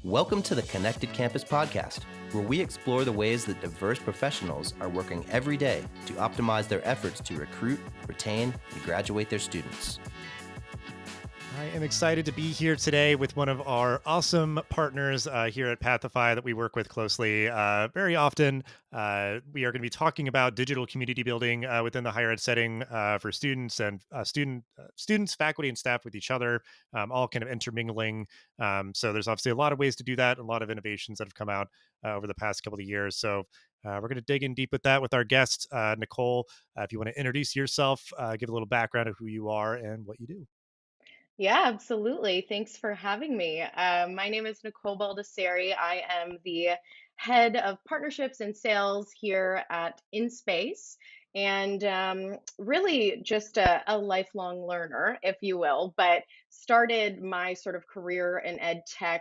Welcome to the Connected Campus podcast, where we explore the ways that diverse professionals are working every day to optimize their efforts to recruit, retain, and graduate their students. I am excited to be here today with one of our awesome partners here at Pathify that we work with closely very often. We are going to be talking about digital community building within the higher ed setting for students and students, faculty, and staff with each other, all kind of intermingling. So there's obviously a lot of ways to do that, a lot of innovations that have come out over the past couple of years. So we're going to dig in deep with that with our guest, Nicole. If you want to introduce yourself, give a little background of who you are and what you do. Yeah, absolutely. Thanks for having me. My name is Nicole Baldassarre. I am the head of partnerships and sales here at InSpace, and really just a lifelong learner, if you will, but started my sort of career in ed tech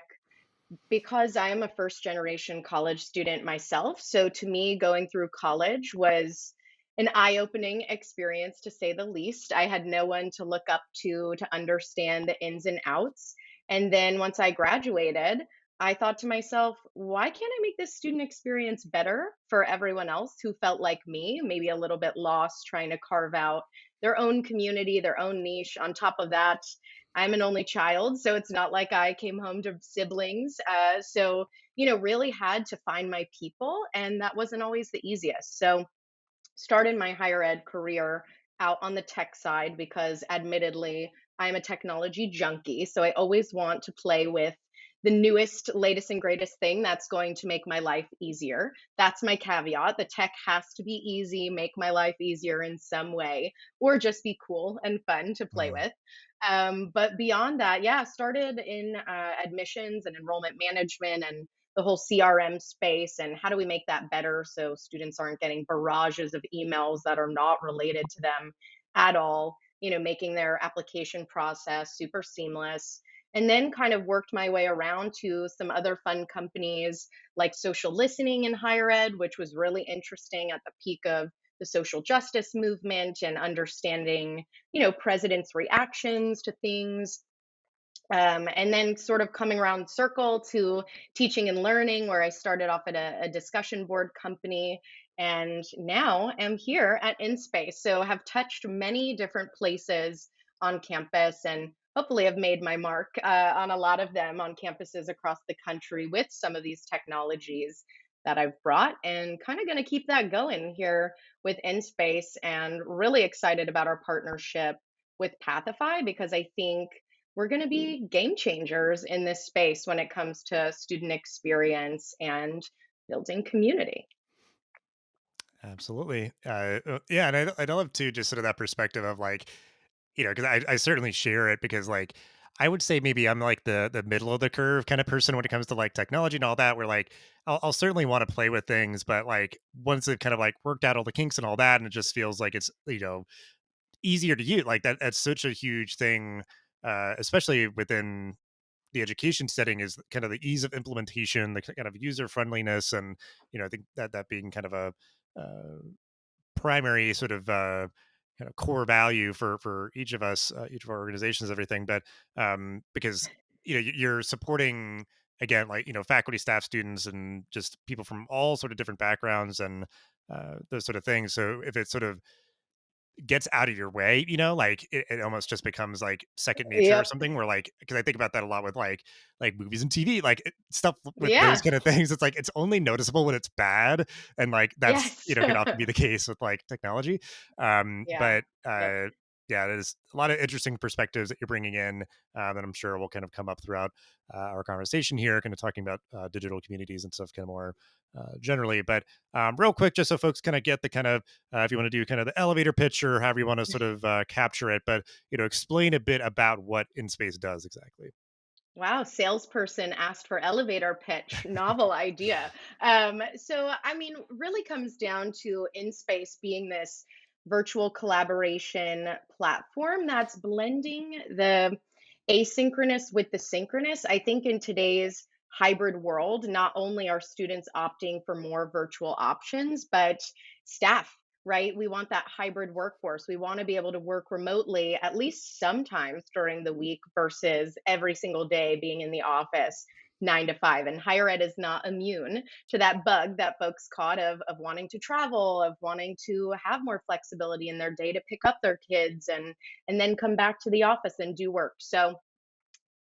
because I am a first generation college student myself. So to me, going through college was an eye opening experience to say the least. I had no one to look up to understand the ins and outs. And then once I graduated, I thought to myself, why can't I make this student experience better for everyone else who felt like me, maybe a little bit lost, trying to carve out their own community, their own niche? On top of that, I'm an only child, so it's not like I came home to siblings. Really had to find my people, and that wasn't always the easiest. So, started my higher ed career out on the tech side because, admittedly, I'm a technology junkie. So, I always want to play with the newest, latest, and greatest thing that's going to make my life easier. That's my caveat. The tech has to be easy, make my life easier in some way, or just be cool and fun to play Mm. with. But beyond that, yeah, started in admissions and enrollment management and the whole CRM space and how do we make that better so students aren't getting barrages of emails that are not related to them at all, making their application process super seamless. And then kind of worked my way around to some other fun companies like social listening in higher ed, which was really interesting at the peak of the social justice movement and understanding, presidents' reactions to things. And then sort of coming around circle to teaching and learning, where I started off at a discussion board company and now am here at InSpace. So have touched many different places on campus and hopefully have made my mark on a lot of them on campuses across the country with some of these technologies that I've brought and kind of going to keep that going here with InSpace and really excited about our partnership with Pathify because I think we're going to be game changers in this space when it comes to student experience and building community. Absolutely. Yeah. And I love too, just sort of that perspective of like, because I certainly share it because like, I would say maybe I'm like the middle of the curve kind of person when it comes to like technology and all that, where like, I'll certainly want to play with things, but like once it kind of like worked out all the kinks and all that, and it just feels like it's, easier to use like that. That's such a huge thing, especially within the education setting is kind of the ease of implementation, the kind of user friendliness. And, I think that being kind of a, uh, primary sort of kind of core value for each of us, each of our organizations, everything. But because you're supporting again, like faculty, staff, students, and just people from all sort of different backgrounds and those sort of things. So if it's sort of gets out of your way, like it almost just becomes like second nature or Yep. something where like, because I think about that a lot with like movies and TV, like stuff with those Yeah. kind of things. It's like, it's only noticeable when it's bad. And like, that's, Yes. can often be the case with like technology. Yeah. But Yep. yeah, there's a lot of interesting perspectives that you're bringing in that I'm sure will kind of come up throughout our conversation here, kind of talking about digital communities and stuff kind of more generally. But real quick, just so folks kind of get the kind of if you want to do kind of the elevator pitch or however you want to sort of capture it, but explain a bit about what InSpace does exactly. Wow, salesperson asked for elevator pitch, novel idea. I mean, really comes down to InSpace being this virtual collaboration platform that's blending the asynchronous with the synchronous. I think in today's hybrid world, not only are students opting for more virtual options, but staff, right? We want that hybrid workforce. We want to be able to work remotely at least sometimes during the week versus every single day being in the office. 9 to 5. And higher ed is not immune to that bug that folks caught of wanting to travel, of wanting to have more flexibility in their day to pick up their kids and then come back to the office and do work. So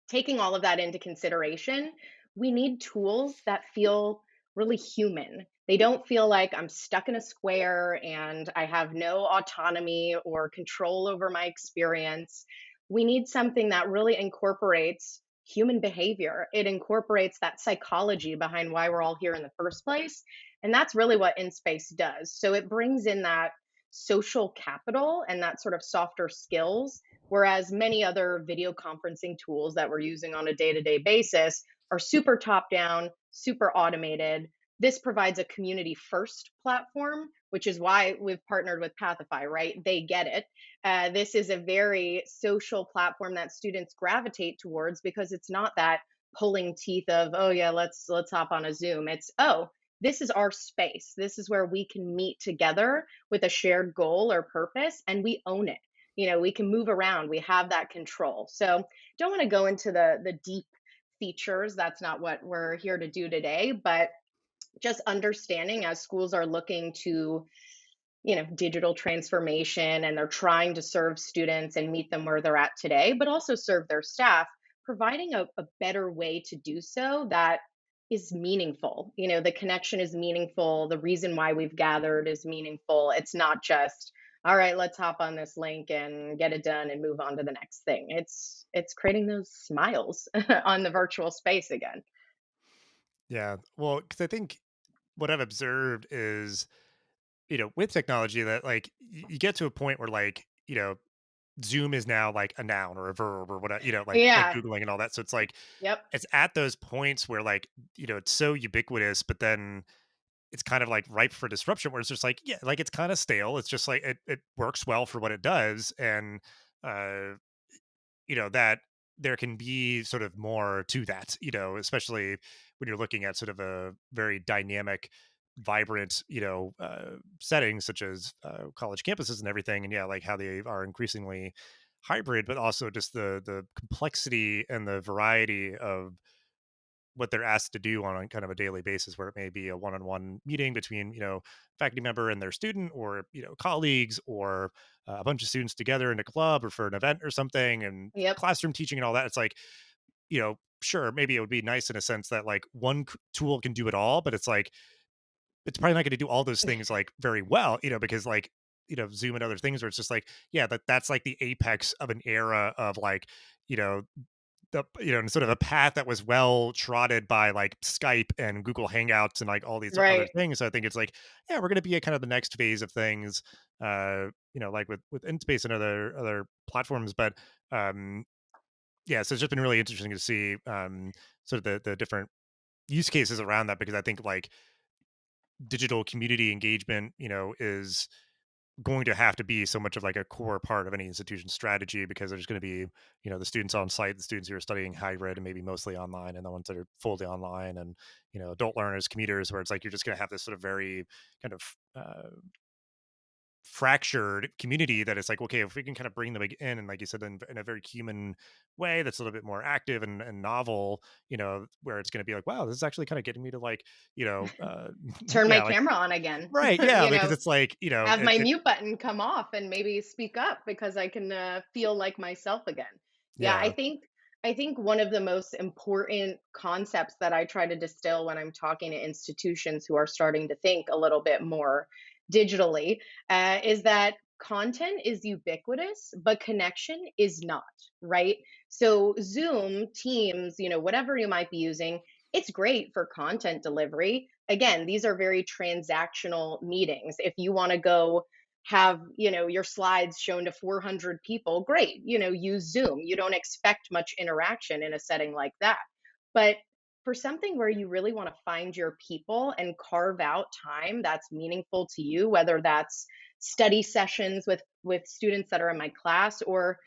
taking all of that into consideration, we need tools that feel really human. They don't feel like I'm stuck in a square and I have no autonomy or control over my experience. We need something that really incorporates human behavior. It incorporates that psychology behind why we're all here in the first place. And that's really what InSpace does. So it brings in that social capital and that sort of softer skills. Whereas many other video conferencing tools that we're using on a day to day basis are super top down, super automated. This provides a community first platform, which is why we've partnered with Pathify, right? They get it. This is a very social platform that students gravitate towards because it's not that pulling teeth of, oh yeah, let's hop on a Zoom. It's, oh, this is our space. This is where we can meet together with a shared goal or purpose, and we own it. We can move around, we have that control. So don't want to go into the deep features. That's not what we're here to do today, but just understanding as schools are looking to digital transformation and they're trying to serve students and meet them where they're at today, but also serve their staff, providing a better way to do so that is meaningful. The connection is meaningful. The reason why we've gathered is meaningful. It's not just, all right, let's hop on this link and get it done and move on to the next thing. It's creating those smiles on the virtual space again. Yeah. Well, because I think what I've observed is, with technology that like you get to a point where like, Zoom is now like a noun or a verb or whatever, like Yeah. Googling and all that. So it's like, Yep. it's at those points where like, it's so ubiquitous, but then it's kind of like ripe for disruption where it's just like, yeah, like it's kind of stale. It's just like it works well for what it does. And uh that there can be sort of more to that, especially when you're looking at sort of a very dynamic, vibrant, settings such as college campuses and everything. And yeah, like how they are increasingly hybrid, but also just the complexity and the variety of what they're asked to do on a kind of a daily basis, where it may be a one-on-one meeting between faculty member and their student, or colleagues, or a bunch of students together in a club or for an event or something, and Yep. classroom teaching and all that. It's like, sure, maybe it would be nice in a sense that like one tool can do it all, but it's like it's probably not going to do all those things like very well, because like Zoom and other things where it's just like, yeah, that's like the apex of an era of like, you know sort of a path that was well trodden by like Skype and Google Hangouts and like all these other Right. things. So I think it's like, yeah, we're going to be at kind of the next phase of things, like with InSpace and other platforms. But yeah, so it's just been really interesting to see sort of the different use cases around that, because I think like digital community engagement, is going to have to be so much of like a core part of any institution's strategy, because there's going to be the students on site, the students who are studying hybrid and maybe mostly online, and the ones that are fully online, and adult learners, commuters, where it's like you're just going to have this sort of very kind of fractured community that is like, okay, if we can kind of bring them in, and like you said, in a very human way that's a little bit more active and novel, where it's going to be like, wow, this is actually kind of getting me to like, Turn my yeah, like, camera on again. right, yeah, because it's like, Have my mute button come off and maybe speak up because I can feel like myself again. Yeah, yeah. I think one of the most important concepts that I try to distill when I'm talking to institutions who are starting to think a little bit more digitally is that content is ubiquitous, but connection is not, right? So Zoom, Teams, whatever you might be using, it's great for content delivery. Again, these are very transactional meetings. If you want to go have, your slides shown to 400 people, great, use Zoom. You don't expect much interaction in a setting like that. But for something where you really want to find your people and carve out time that's meaningful to you, whether that's study sessions with students that are in my class, or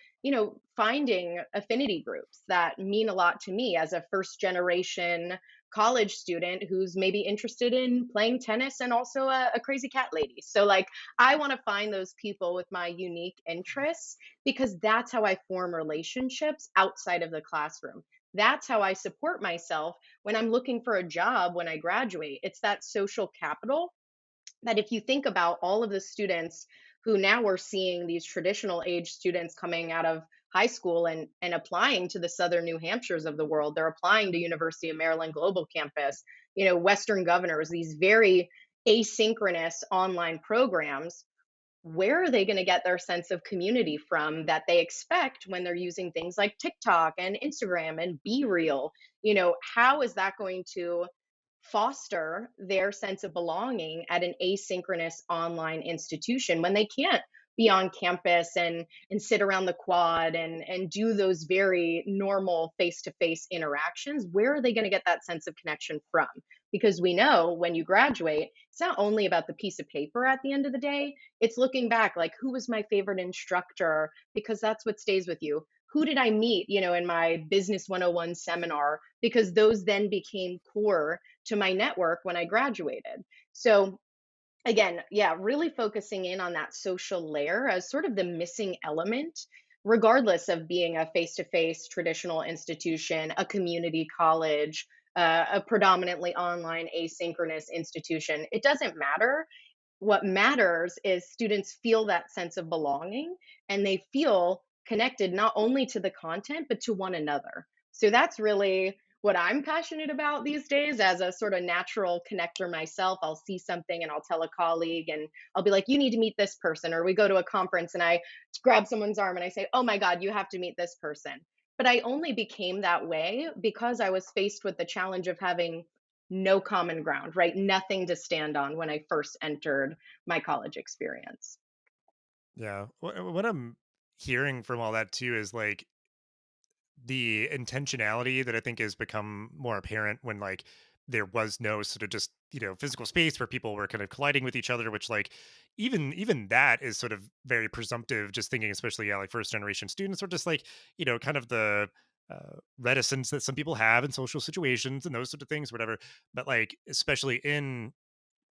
finding affinity groups that mean a lot to me as a first generation college student who's maybe interested in playing tennis and also a crazy cat lady. So like I want to find those people with my unique interests because that's how I form relationships outside of the classroom. That's how I support myself when I'm looking for a job when I graduate. It's that social capital that if you think about all of the students who now we're seeing these traditional age students coming out of high school and applying to the Southern New Hampshires of the world, they're applying to University of Maryland Global Campus, Western Governors, these very asynchronous online programs. Where are they going to get their sense of community from that they expect when they're using things like TikTok and Instagram and Be Real? How is that going to foster their sense of belonging at an asynchronous online institution when they can't be on campus and sit around the quad and do those very normal face-to-face interactions? Where are they going to get that sense of connection from? Because we know when you graduate, it's not only about the piece of paper at the end of the day, it's looking back like, who was my favorite instructor? Because that's what stays with you. Who did I meet, in my business 101 seminar? Because those then became core to my network when I graduated. So again, yeah, really focusing in on that social layer as sort of the missing element, regardless of being a face to face traditional institution, a community college, a predominantly online asynchronous institution. It doesn't matter. What matters is students feel that sense of belonging and they feel connected not only to the content, but to one another. So that's really what I'm passionate about these days as a sort of natural connector myself. I'll see something and I'll tell a colleague and I'll be like, you need to meet this person. Or we go to a conference and I grab someone's arm and I say, oh my God, you have to meet this person. But I only became that way because I was faced with the challenge of having no common ground, right? Nothing to stand on when I first entered my college experience. Yeah. What I'm hearing from all that too is like the intentionality that I think has become more apparent when like there was no sort of just physical space where people were kind of colliding with each other, which like even that is sort of very presumptive. Just thinking, especially like first generation students, or just like kind of the reticence that some people have in social situations and those sort of things, whatever. But like especially in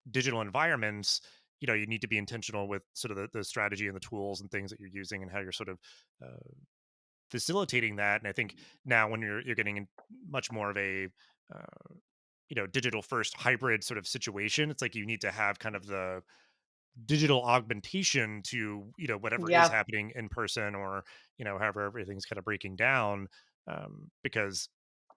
digital environments, you need to be intentional with sort of the strategy and the tools and things that you're using and how you're sort of uh, facilitating that. And I think now when you're getting in much more of a digital first hybrid sort of situation, it's like you need to have kind of the digital augmentation to whatever is Yeah, happening in person, or however everything's kind of breaking down, because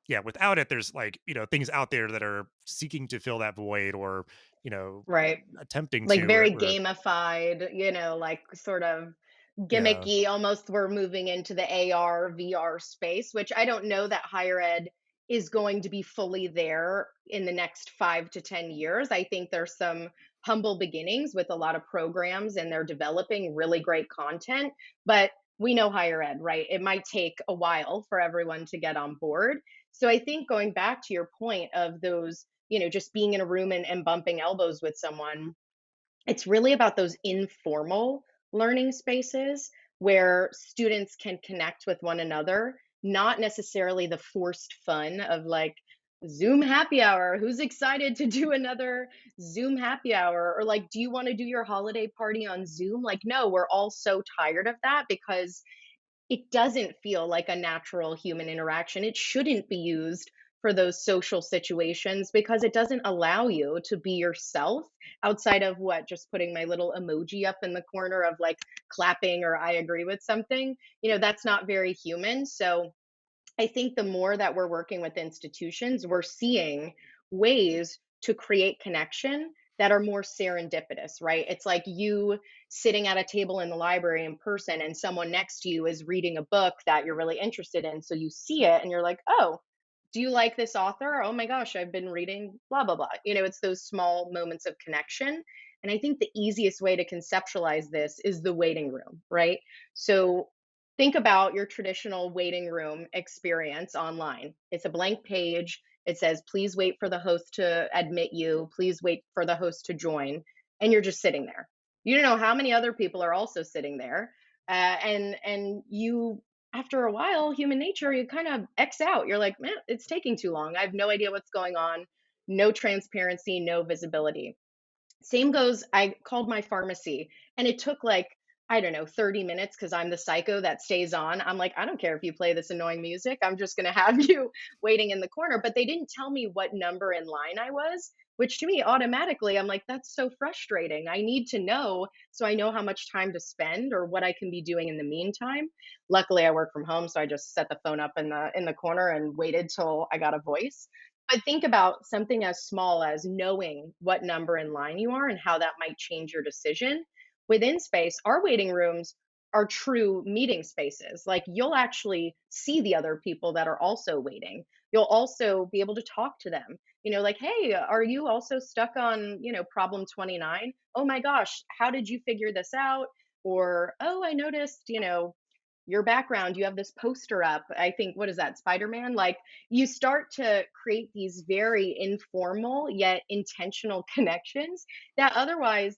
yeah, without it there's like things out there that are seeking to fill that void, or you know right. attempting Like to, very or gamified, like sort of yeah. gimmicky. Almost we're moving into the AR, VR space, which I don't know that higher ed is going to be fully there in the next 5 to 10 years. I think there's some humble beginnings with a lot of programs and they're developing really great content. But we know higher ed, right? It might take a while for everyone to get on board. So I think going back to your point of those, just being in a room and bumping elbows with someone, it's really about those informal learning spaces where students can connect with one another, not necessarily the forced fun of like Zoom happy hour. Who's excited to do another Zoom happy hour? Or like, do you want to do your holiday party on Zoom? Like, no, we're all so tired of that because it doesn't feel like a natural human interaction. It shouldn't be used for those social situations because it doesn't allow you to be yourself outside of what, just putting my little emoji up in the corner of like clapping or I agree with something. That's not very human. So I think the more that we're working with institutions, we're seeing ways to create connection that are more serendipitous, right? It's like you sitting at a table in the library in person and someone next to you is reading a book that you're really interested in. So you see it and you're like, oh, do you like this author? Oh my gosh, I've been reading blah, blah, blah. It's those small moments of connection. And I think the easiest way to conceptualize this is the waiting room, right? So think about your traditional waiting room experience online. It's a blank page. It says, please wait for the host to admit you. Please wait for the host to join. And you're just sitting there. You don't know how many other people are also sitting there. And you, after a while, human nature, you kind of X out. You're like, man, it's taking too long. I have no idea what's going on. No transparency, no visibility. Same goes, I called my pharmacy and it took like I don't know, 30 minutes because I'm the psycho that stays on. I'm like, I don't care if you play this annoying music. I'm just going to have you waiting in the corner. But they didn't tell me what number in line I was, which to me automatically, I'm like, that's so frustrating. I need to know so I know how much time to spend or what I can be doing in the meantime. Luckily, I work from home, so I just set the phone up in the corner and waited till I got a voice. But think about something as small as knowing what number in line you are and how that might change your decision. Within space, our waiting rooms are true meeting spaces. Like you'll actually see the other people that are also waiting. You'll also be able to talk to them. Like, hey, are you also stuck on, problem 29? Oh my gosh, how did you figure this out? Or, oh, I noticed, your background, you have this poster up. I think, what is that, Spider Man? Like, you start to create these very informal yet intentional connections that otherwise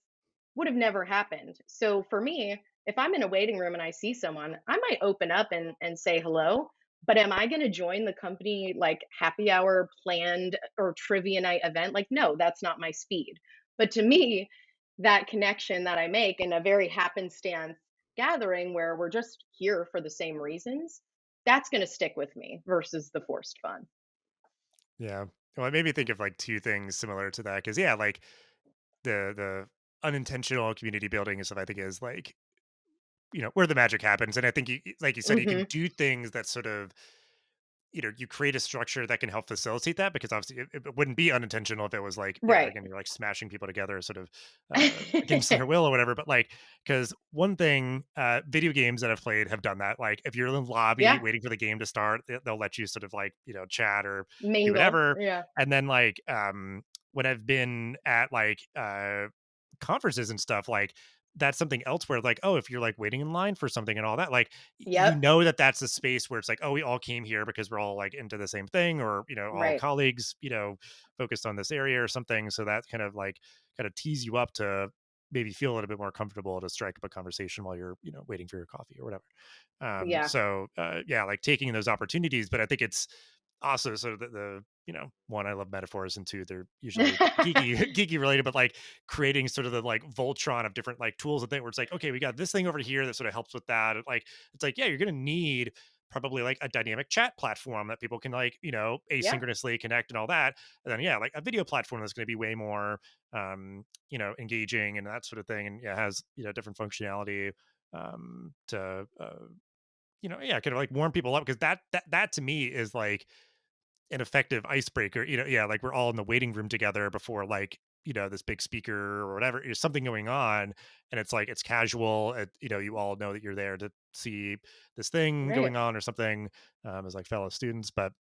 would have never happened. So for me, if I'm in a waiting room and I see someone, I might open up and say hello. But am I going to join the company like happy hour planned or trivia night event? Like, no, that's not my speed. But to me, that connection that I make in a very happenstance gathering where we're just here for the same reasons, that's going to stick with me versus the forced fun. Yeah. Well, it made me think of like two things similar to that because yeah, like the unintentional community building and stuff. I think is like where the magic happens, and I think like you said, you can Hmm. do things that sort of you create a structure that can help facilitate that because obviously it wouldn't be unintentional if it was like, yeah, Right. again, you're like smashing people together sort of against their will or whatever. But like, because one thing, video games that I've played have done that. Like, if you're in the lobby Yeah. waiting for the game to start, they'll let you sort of like, chat or do Mingle. whatever. Yeah. And then like, when I've been at like, conferences and stuff, like, that's something else where like, oh, if you're like waiting in line for something and all that, like you Yep. know that that's a space where it's like, oh, we all came here because we're all like into the same thing, or all Right. colleagues, focused on this area or something. So that kind of tease you up to maybe feel a little bit more comfortable to strike up a conversation while you're waiting for your coffee or whatever. Yeah. Yeah, like taking those opportunities, but I think it's also sort of the one, I love metaphors, and two, they're usually geeky geeky related, but like creating sort of the like Voltron of different like tools and things where it's like, okay, we got this thing over here that sort of helps with that. Like it's like, yeah, you're gonna need probably like a dynamic chat platform that people can like, Yeah. asynchronously connect and all that. And then yeah, like a video platform that's gonna be way more engaging and that sort of thing. And yeah, has, different functionality to yeah, kind of like warm people up because that to me is like an effective icebreaker, yeah, like we're all in the waiting room together before like, this big speaker or whatever. There's something going on and it's like it's casual. You all know that you're there to see this thing Right. going on or something, as like fellow students. But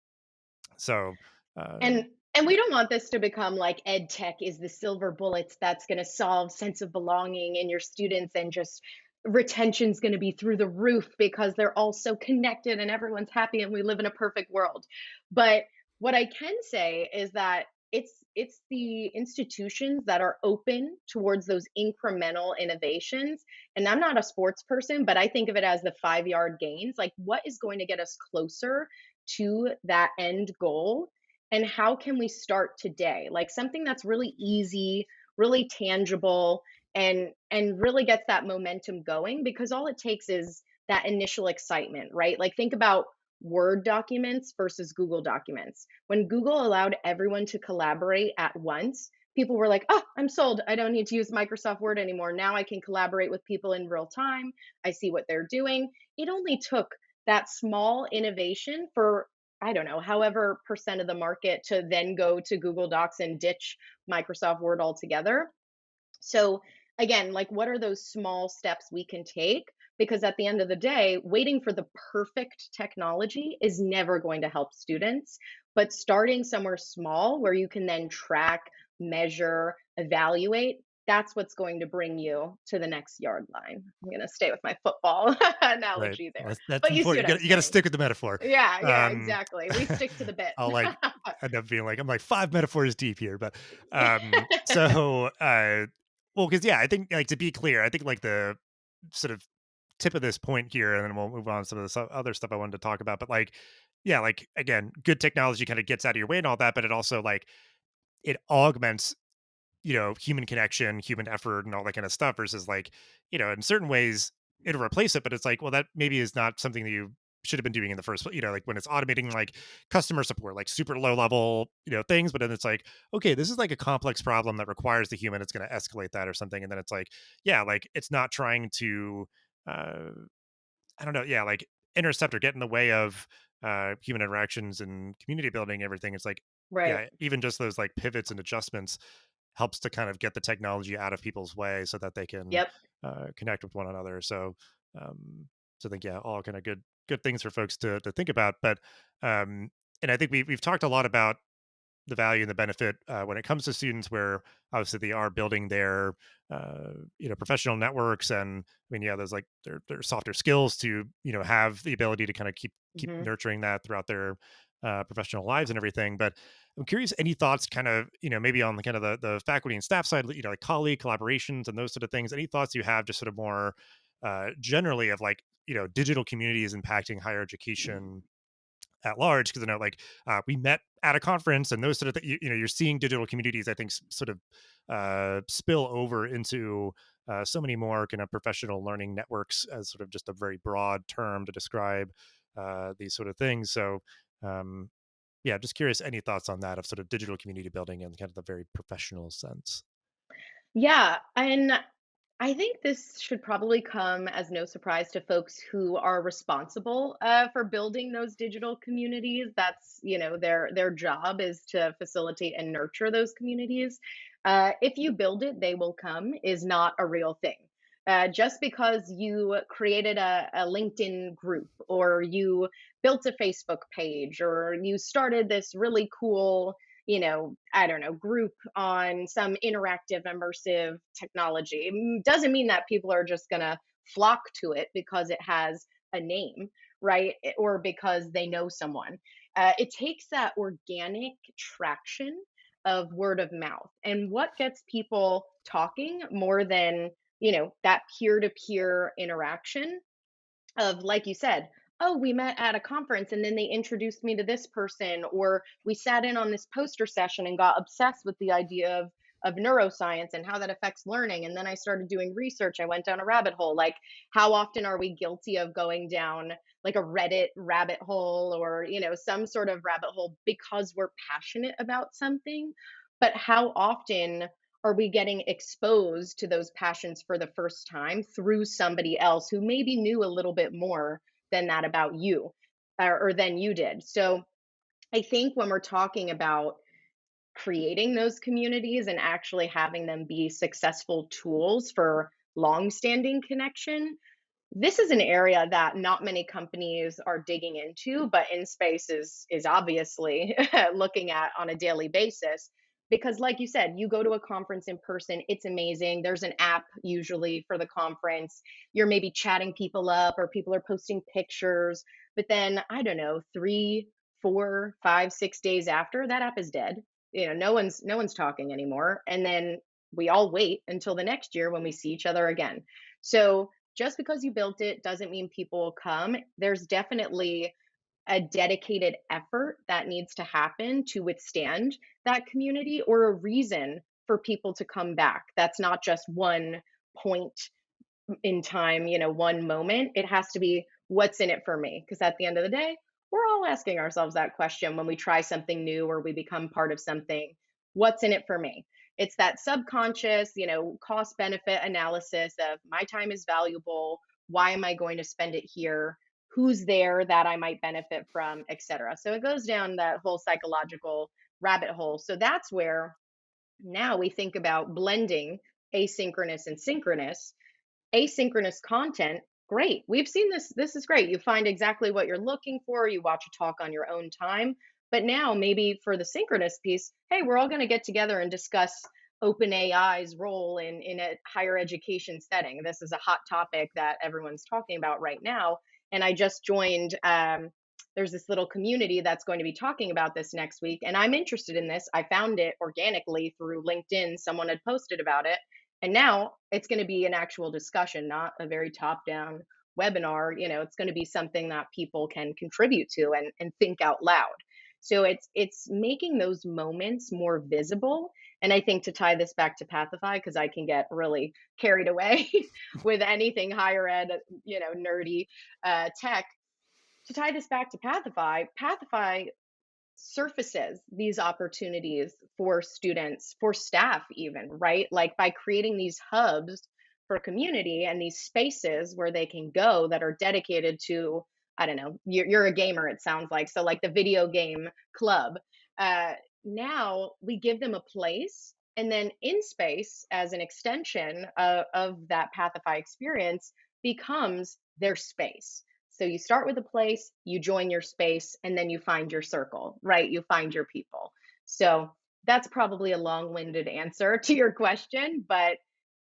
so uh And we yeah, don't want this to become like ed tech is the silver bullets that's going to solve sense of belonging in your students and just retention's going to be through the roof because they're all so connected and everyone's happy and we live in a perfect world. But what I can say is that it's the institutions that are open towards those incremental innovations. And I'm not a sports person, but I think of it as the 5 yard gains. Like what is going to get us closer to that end goal and how can we start today, like something that's really easy, really tangible, and really gets that momentum going because all it takes is that initial excitement, right? Like think about Word documents versus Google documents. When Google allowed everyone to collaborate at once, people were like, oh, I'm sold, I don't need to use Microsoft Word anymore, now I can collaborate with people in real time, I see what they're doing. It only took that small innovation for, I don't know, however percent of the market to then go to Google Docs and ditch Microsoft Word altogether. So, again, like what are those small steps we can take? Because at the end of the day, waiting for the perfect technology is never going to help students. But starting somewhere small where you can then track, measure, evaluate, that's what's going to bring you to the next yard line. I'm going to stay with my football right. analogy Well, there. that's But you see important. what I'm You got to saying. stick with the metaphor. Yeah, yeah, um exactly. We stick to the bit. I'll like end up being like, I'm like five metaphors deep here, but so well, because yeah, I think like to be clear, I think like the sort of tip of this point here, and then we'll move on to some of the other stuff I wanted to talk about. But like, yeah, like again, good technology kind of gets out of your way and all that, but it also like it augments human connection, human effort, and all that kind of stuff versus like, in certain ways it'll replace it, but it's like, well, that maybe is not something that you should have been doing in the first place. Like when it's automating like customer support, like super low level, things, but then it's like, okay, this is like a complex problem that requires the human. It's going to escalate that or something. And then it's like, yeah, like it's not trying to, uh, I don't know, yeah, like intercept or get in the way of human interactions and community building and everything. It's like, Right. yeah, even just those like pivots and adjustments helps to kind of get the technology out of people's way so that they can Yep. connect with one another. Um, so I think, yeah, all kind of good things for folks to think about. But and I think we've talked a lot about the value and the benefit when it comes to students where obviously they are building their professional networks, and I mean, yeah, there's like their softer skills to have the ability to kind of keep Hmm. nurturing that throughout their professional lives and everything. But I'm curious, any thoughts kind of maybe on the kind of the faculty and staff side, like colleague collaborations and those sort of things, any thoughts you have just sort of more generally of like digital communities impacting higher education at large? Because I know like we met at a conference and those sort of you're seeing digital communities, I think, sort of spill over into so many more kind of professional learning networks as sort of just a very broad term to describe these sort of things. So um, yeah, just curious, any thoughts on that of sort of digital community building in kind of the very professional sense? Yeah. And I think this should probably come as no surprise to folks who are responsible for building those digital communities. That's, their job is to facilitate and nurture those communities. If you build it, they will come is not a real thing. Just because you created a LinkedIn group or you built a Facebook page or you started this really cool, I don't know, group on some interactive, immersive technology, doesn't mean that people are just going to flock to it because it has a name, right? Or because they know someone. It takes that organic traction of word of mouth. And what gets people talking more than, that peer to peer interaction of, like you said, oh, we met at a conference and then they introduced me to this person, or we sat in on this poster session and got obsessed with the idea of neuroscience and how that affects learning, and then I started doing research, I went down a rabbit hole. Like, how often are we guilty of going down like a Reddit rabbit hole, or some sort of rabbit hole because we're passionate about something? But how often are we getting exposed to those passions for the first time through somebody else who maybe knew a little bit more than that about you, or than you did? So I think when we're talking about creating those communities and actually having them be successful tools for long-standing connection, this is an area that not many companies are digging into, but InSpace is obviously looking at on a daily basis. Because, like you said, you go to a conference in person, it's amazing. There's an app usually for the conference. You're maybe chatting people up, or people are posting pictures. But then, I don't know, 3, 4, 5, 6 days after, that app is dead. No one's talking anymore. And then we all wait until the next year when we see each other again. So just because you built it doesn't mean people will come. There's definitely a dedicated effort that needs to happen to withstand that community, or a reason for people to come back. That's not just one point in time, one moment. It has to be, what's in it for me? Because at the end of the day, we're all asking ourselves that question when we try something new or we become part of something. What's in it for me? It's that subconscious, cost benefit analysis of, my time is valuable. Why am I going to spend it here? Who's there that I might benefit from, etc. So it goes down that whole psychological rabbit hole. So that's where now we think about blending asynchronous and synchronous. Asynchronous content, great. We've seen this. This is great. You find exactly what you're looking for. You watch a talk on your own time. But now, maybe for the synchronous piece, hey, we're all going to get together and discuss OpenAI's role in a higher education setting. This is a hot topic that everyone's talking about right now. And I just joined, there's this little community that's going to be talking about this next week. And I'm interested in this. I found it organically through LinkedIn. Someone had posted about it. And now it's going to be an actual discussion, not a very top down webinar. It's going to be something that people can contribute to and think out loud. So it's making those moments more visible. And I think to tie this back to Pathify, because I can get really carried away with anything higher ed, nerdy tech. To tie this back to Pathify surfaces these opportunities for students, for staff, even, right? Like by creating these hubs for community and these spaces where they can go that are dedicated to, I don't know, you're a gamer, it sounds like. So, like the video game club. Uh, Now we give them a place. And then InSpace, as an extension of that Pathify experience, becomes their space. So you start with a place, you join your space, and then you find your circle, right? You find your people. So that's probably a long-winded answer to your question, but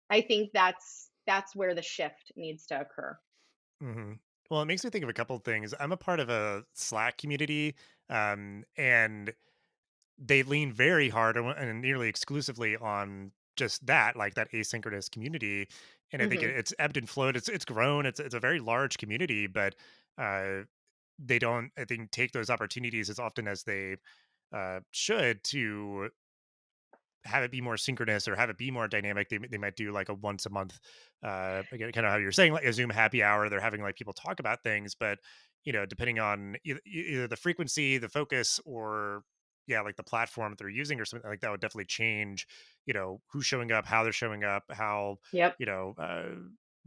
I think that's where the shift needs to occur. Hmm. Well, it makes me think of a couple of things. I'm a part of a Slack community, and they lean very hard and nearly exclusively on just that, like that asynchronous community. And I think Hmm. it's ebbed and flowed. It's grown. It's a very large community, but uh, they don't, I think, take those opportunities as often as they should to have it be more synchronous or have it be more dynamic. They might do like a once a month, again, kind of how you're saying, like a Zoom happy hour. They're having like people talk about things, but depending on either the frequency, the focus, or yeah, like the platform that they're using or something like that would definitely change. Who's showing up, how they're showing up, how Yep. you know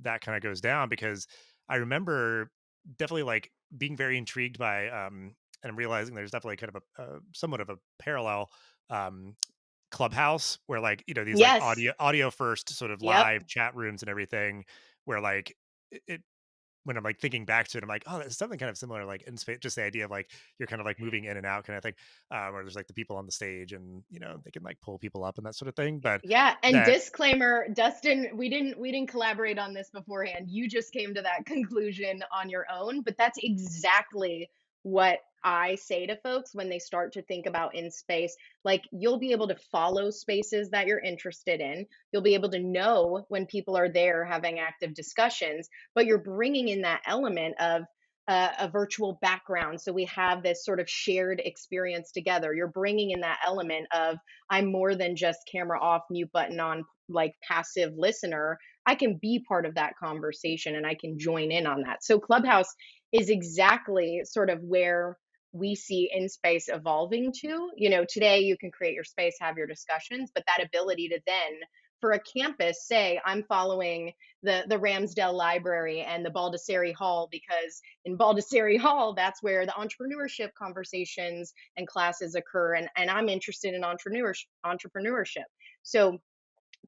that kind of goes down. Because I remember definitely like being very intrigued by, and I'm realizing there's definitely kind of a somewhat of a parallel. Clubhouse where like these like Yes. audio first sort of Yep. live chat rooms and everything where like it when I'm like thinking back to it, I'm like, oh, that's something kind of similar, like in space, just the idea of like you're kind of like moving in and out kind of thing, where there's like the people on the stage and they can like pull people up and that sort of thing. But Yeah, and that disclaimer, Dustin, we didn't collaborate on this beforehand. You just came to that conclusion on your own, but that's exactly what I say to folks when they start to think about in space. Like you'll be able to follow spaces that you're interested in. You'll be able to know when people are there having active discussions, but you're bringing in that element of a virtual background. So we have this sort of shared experience together. You're bringing in that element of I'm more than just camera off, mute button on, like passive listener. I can be part of that conversation and I can join in on that. So Clubhouse is exactly sort of where we see in space evolving to. Today you can create your space, have your discussions, but that ability to then for a campus say I'm following the Ramsdale Library and the Baldassarre Hall because in Baldassarre Hall that's where the entrepreneurship conversations and classes occur, and I'm interested in entrepreneurship. So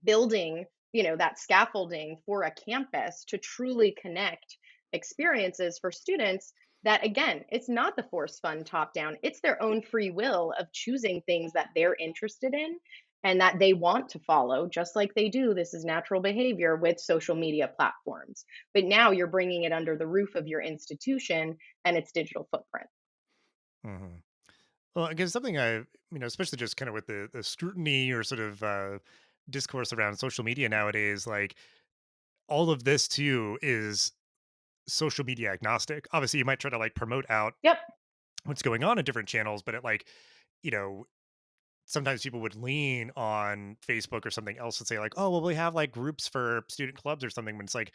building, that scaffolding for a campus to truly connect experiences for students that again, it's not the force fund top down, it's their own free will of choosing things that they're interested in and that they want to follow, just like they do. This is natural behavior with social media platforms, but now you're bringing it under the roof of your institution and its digital footprint. Mhm. Well, I guess something especially just kind of with the scrutiny or sort of discourse around social media nowadays, like all of this too is social media agnostic. Obviously, you might try to like promote out Yep. what's going on in different channels, but it like, you know, sometimes people would lean on Facebook or something else and say like, "Oh, well, we have like groups for student clubs or something." When it's like,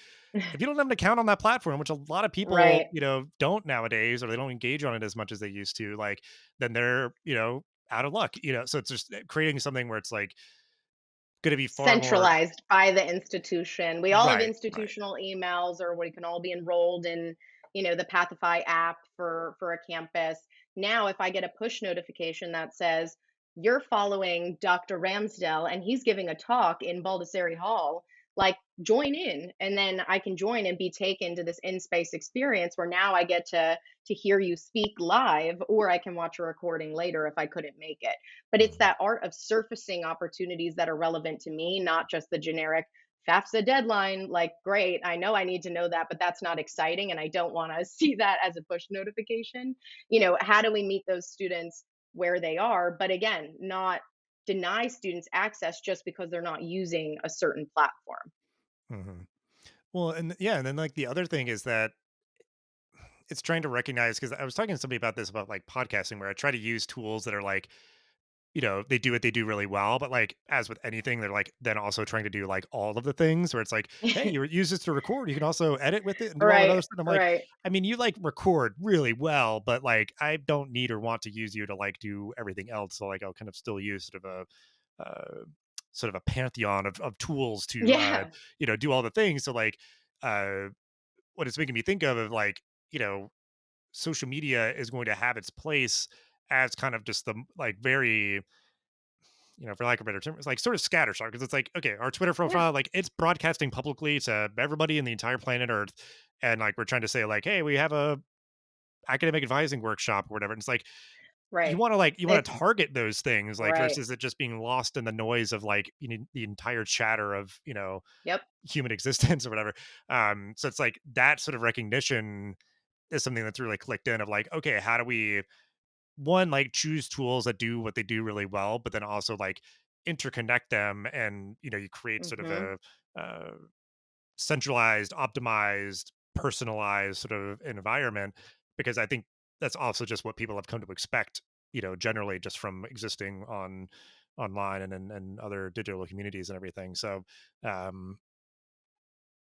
if you don't have an account on that platform, which a lot of people, Right. don't nowadays, or they don't engage on it as much as they used to, like, then they're, out of luck. So it's just creating something where it's like going to be far more Centralized by the institution. We all have right, right. institutional emails, or we can all be enrolled in, the Pathify app for a campus. Now, if I get a push notification that says you're following Dr. Ramsdell and he's giving a talk in Baldessari Hall, like join in, and then I can join and be taken to this in space experience where now I get to hear you speak live, or I can watch a recording later if I couldn't make it. But it's Mhm. that art of surfacing opportunities that are relevant to me, not just the generic FAFSA deadline. Like, great, I know I need to know that, but that's not exciting. And I don't want to see that as a push notification. How do we meet those students where they are? But again, not deny students access just because they're not using a certain platform. Mhm. Well, and yeah, and then like the other thing is that it's trying to recognize, because I was talking to somebody about this, about like podcasting, where I try to use tools that are like, they do what they do really well, but like as with anything, they're like then also trying to do like all of the things where it's like, hey, you use this to record, you can also edit with it and do all that Right, other stuff. I'm like, right. I mean, you like record really well, but like I don't need or want to use you to like do everything else. So like I'll kind of still use sort of a pantheon of tools to Yeah. do all the things. So like uh what it's making me think of like, you know, social media is going to have its place as kind of just the like very, for lack of a better term, it's like sort of scattershot, because it's like, okay, our Twitter Yeah. profile, like it's broadcasting publicly to everybody in the entire planet Earth. And like we're trying to say like, hey, we have a academic advising workshop or whatever. And it's like Right. you want to It's target those things, like right. versus it just being lost in the noise of like the entire chatter of Yep. human existence or whatever. So it's like that sort of recognition is something that's really clicked in of like, okay, how do we one like choose tools that do what they do really well, but then also like interconnect them, and you create sort of Mhm. a centralized, optimized, personalized sort of environment, because I think that's also just what people have come to expect, generally just from existing online and other digital communities and everything. So um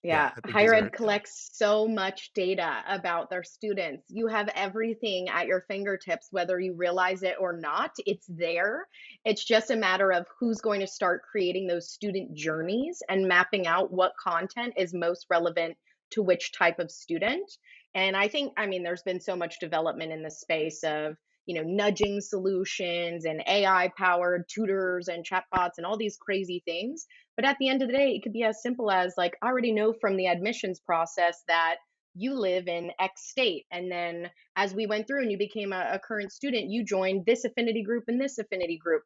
yeah, Yeah, I think these higher are ed collects so much data about their students. You have everything at your fingertips, whether you realize it or not. It's there. It's just a matter of who's going to start creating those student journeys and mapping out what content is most relevant to which type of student. And I think, I mean, there's been so much development in the space of, nudging solutions and AI powered tutors and chatbots and all these crazy things, but at the end of the day, it could be as simple as like, I already know from the admissions process that you live in X state. And then as we went through and you became a current student, you joined this affinity group and this affinity group.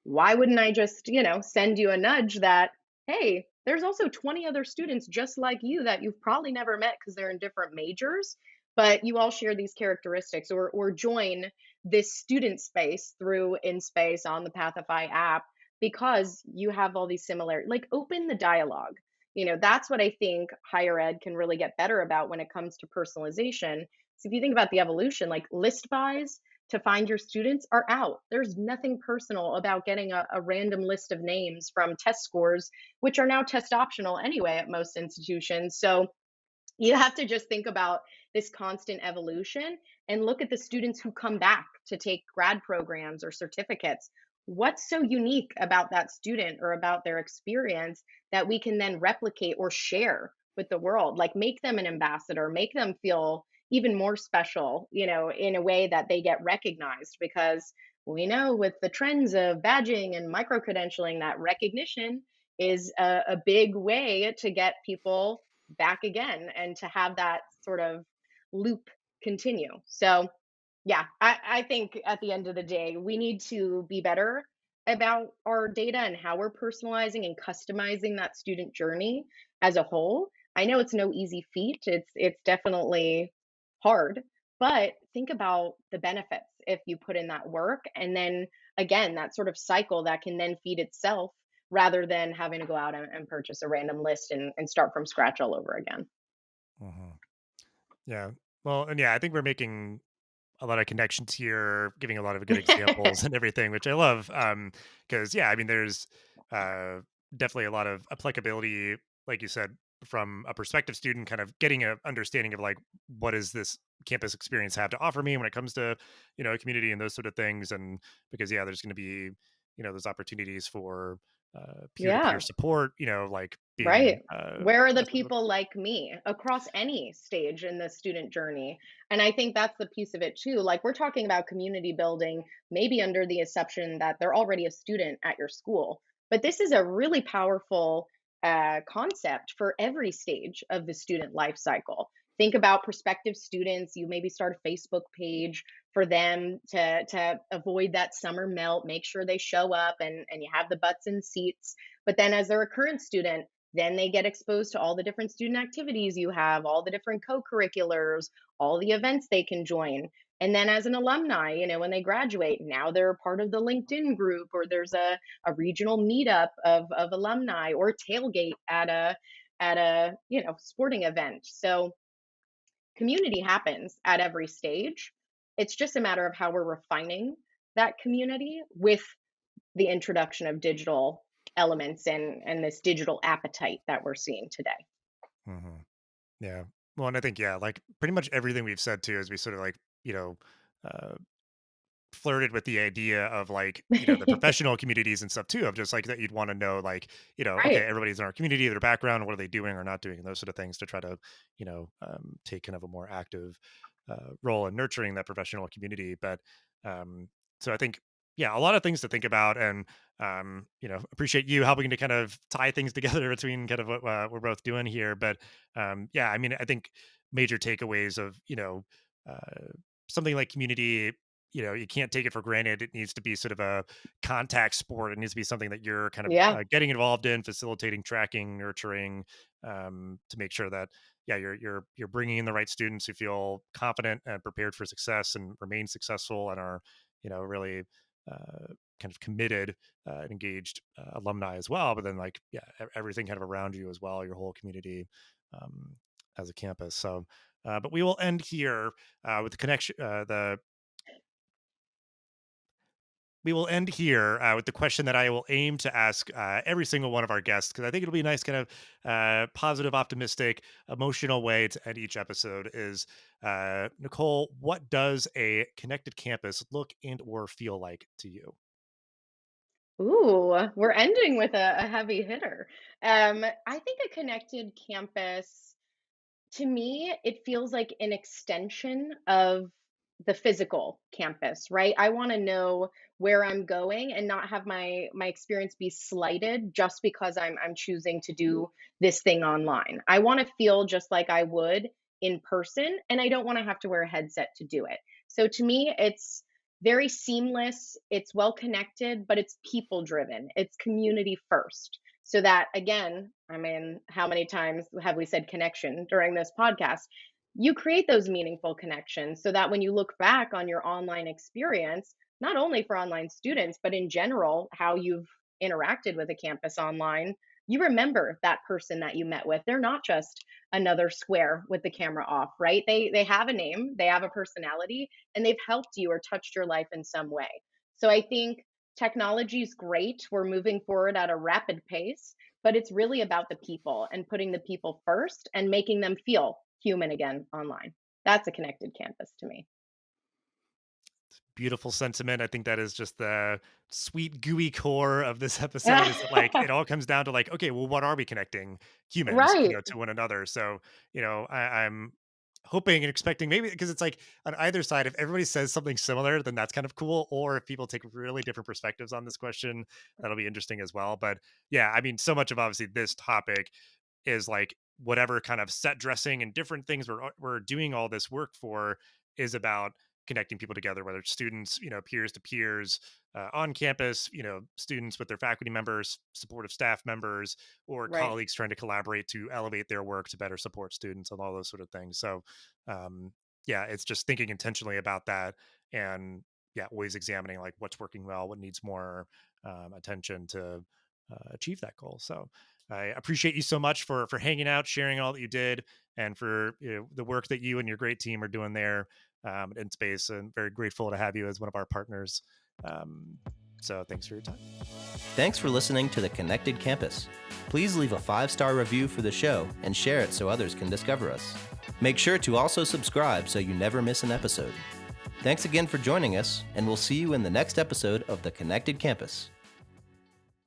Why wouldn't I just, send you a nudge that, hey, there's also 20 other students just like you that you've probably never met because they're in different majors, but you all share these characteristics, or join this student space through InSpace on the Pathify app because you have all these similar, like open the dialogue. That's what I think higher ed can really get better about when it comes to personalization. So if you think about the evolution, like list buys to find your students are out. There's nothing personal about getting a random list of names from test scores, which are now test optional anyway at most institutions. So you have to just think about this constant evolution and look at the students who come back to take grad programs or certificates. What's so unique about that student or about their experience that we can then replicate or share with the world? Like make them an ambassador, make them feel even more special, in a way that they get recognized, because we know with the trends of badging and micro credentialing that recognition is a big way to get people back again and to have that sort of loop continue. So, yeah, I think at the end of the day, we need to be better about our data and how we're personalizing and customizing that student journey as a whole. I know it's no easy feat. It's definitely hard, but think about the benefits if you put in that work, and then again that sort of cycle that can then feed itself rather than having to go out and purchase a random list and start from scratch all over again. Mhm. Yeah. Well, and yeah, I think we're making a lot of connections here, giving a lot of good examples and everything, which I love. Because yeah, I mean, there's uh, definitely a lot of applicability, like you said, from a prospective student, kind of getting a understanding of like what does this campus experience have to offer me when it comes to a community and those sort of things. And because yeah, there's going to be those opportunities for peer to peer Yeah. support, like being Right. Where are the sort of people like me across any stage in the student journey? And I think that's the piece of it too. Like we're talking about community building, maybe under the assumption that they're already a student at your school. But this is a really powerful concept for every stage of the student life cycle. Think about prospective students. You maybe start a Facebook page for them to avoid that summer melt, make sure they show up and you have the butts in seats. But then as they're a current student, then they get exposed to all the different student activities you have, all the different co-curriculars, all the events they can join. And then as an alumni, when they graduate, now they're part of the LinkedIn group, or there's a regional meetup of alumni, or tailgate at a sporting event. So community happens at every stage. It's just a matter of how we're refining that community with the introduction of digital elements and this digital appetite that we're seeing today. Hmm. Yeah. Well, and I think, yeah, like pretty much everything we've said too, is we sort of like, uh, flirted with the idea of like, the professional communities and stuff too, of just like that you'd want to know, like, okay, Right. everybody's in our community, their background, what are they doing or not doing, and those sort of things to try to, take kind of a more active role in nurturing that professional community. But so I think, yeah, a lot of things to think about. And, appreciate you helping to kind of tie things together between kind of what we're both doing here. But yeah, I mean, I think major takeaways of, uh, something like community, you can't take it for granted. It needs to be sort of a contact sport. It needs to be something that you're kind of Yeah. getting involved in, facilitating, tracking, nurturing, to make sure that, yeah, you're bringing in the right students who feel confident and prepared for success and remain successful and are, really kind of committed and engaged alumni as well. But then, like, yeah, everything kind of around you as well, your whole community um, as a campus. So, but we will end here with the connection. The We will end here with the question that I will aim to ask every single one of our guests, because I think it'll be a nice kind of positive, optimistic, emotional way to end each episode. Is Nicole, what does a connected campus look and or feel like to you? Ooh, we're ending with a heavy hitter. I think a connected campus, to me, it feels like an extension of the physical campus, right? I want to know where I'm going and not have my experience be slighted just because I'm choosing to do this thing online. I want to feel just like I would in person, and I don't want to have to wear a headset to do it. So to me, it's very seamless, it's well connected, but it's people driven. It's community first. So that again, I mean, how many times have we said connection during this podcast? You create those meaningful connections so that when you look back on your online experience, not only for online students, but in general, how you've interacted with a campus online, you remember that person that you met with. They're not just another square with the camera off, right? They have a name, they have a personality, and they've helped you or touched your life in some way. So I think technology is great. We're moving forward at a rapid pace, but it's really about the people and putting the people first and making them feel human again online. That's a connected campus to me. Beautiful sentiment. I think that is just the sweet, gooey core of this episode. Is that like it all comes down to like, okay, well, what are we connecting humans, Right. to one another? So, I'm hoping and expecting maybe because it's like on either side, if everybody says something similar, then that's kind of cool. Or if people take really different perspectives on this question, that'll be interesting as well. But yeah, I mean, so much of obviously this topic is like whatever kind of set dressing and different things we're doing all this work for is about connecting people together, whether it's students, peers to peers on campus, students with their faculty members, supportive staff members, or Right. colleagues trying to collaborate to elevate their work to better support students and all those sort of things. So, yeah, it's just thinking intentionally about that and yeah, always examining like what's working well, what needs more attention to achieve that goal. So, I appreciate you so much for hanging out, sharing all that you did, and for the work that you and your great team are doing there at InSpace. And very grateful to have you as one of our partners. Um, so thanks for your time. Thanks for listening to The Connected Campus. Please leave a 5-star review for the show and share it so others can discover us. Make sure to also subscribe so you never miss an episode. Thanks again for joining us, and we'll see you in the next episode of The Connected Campus.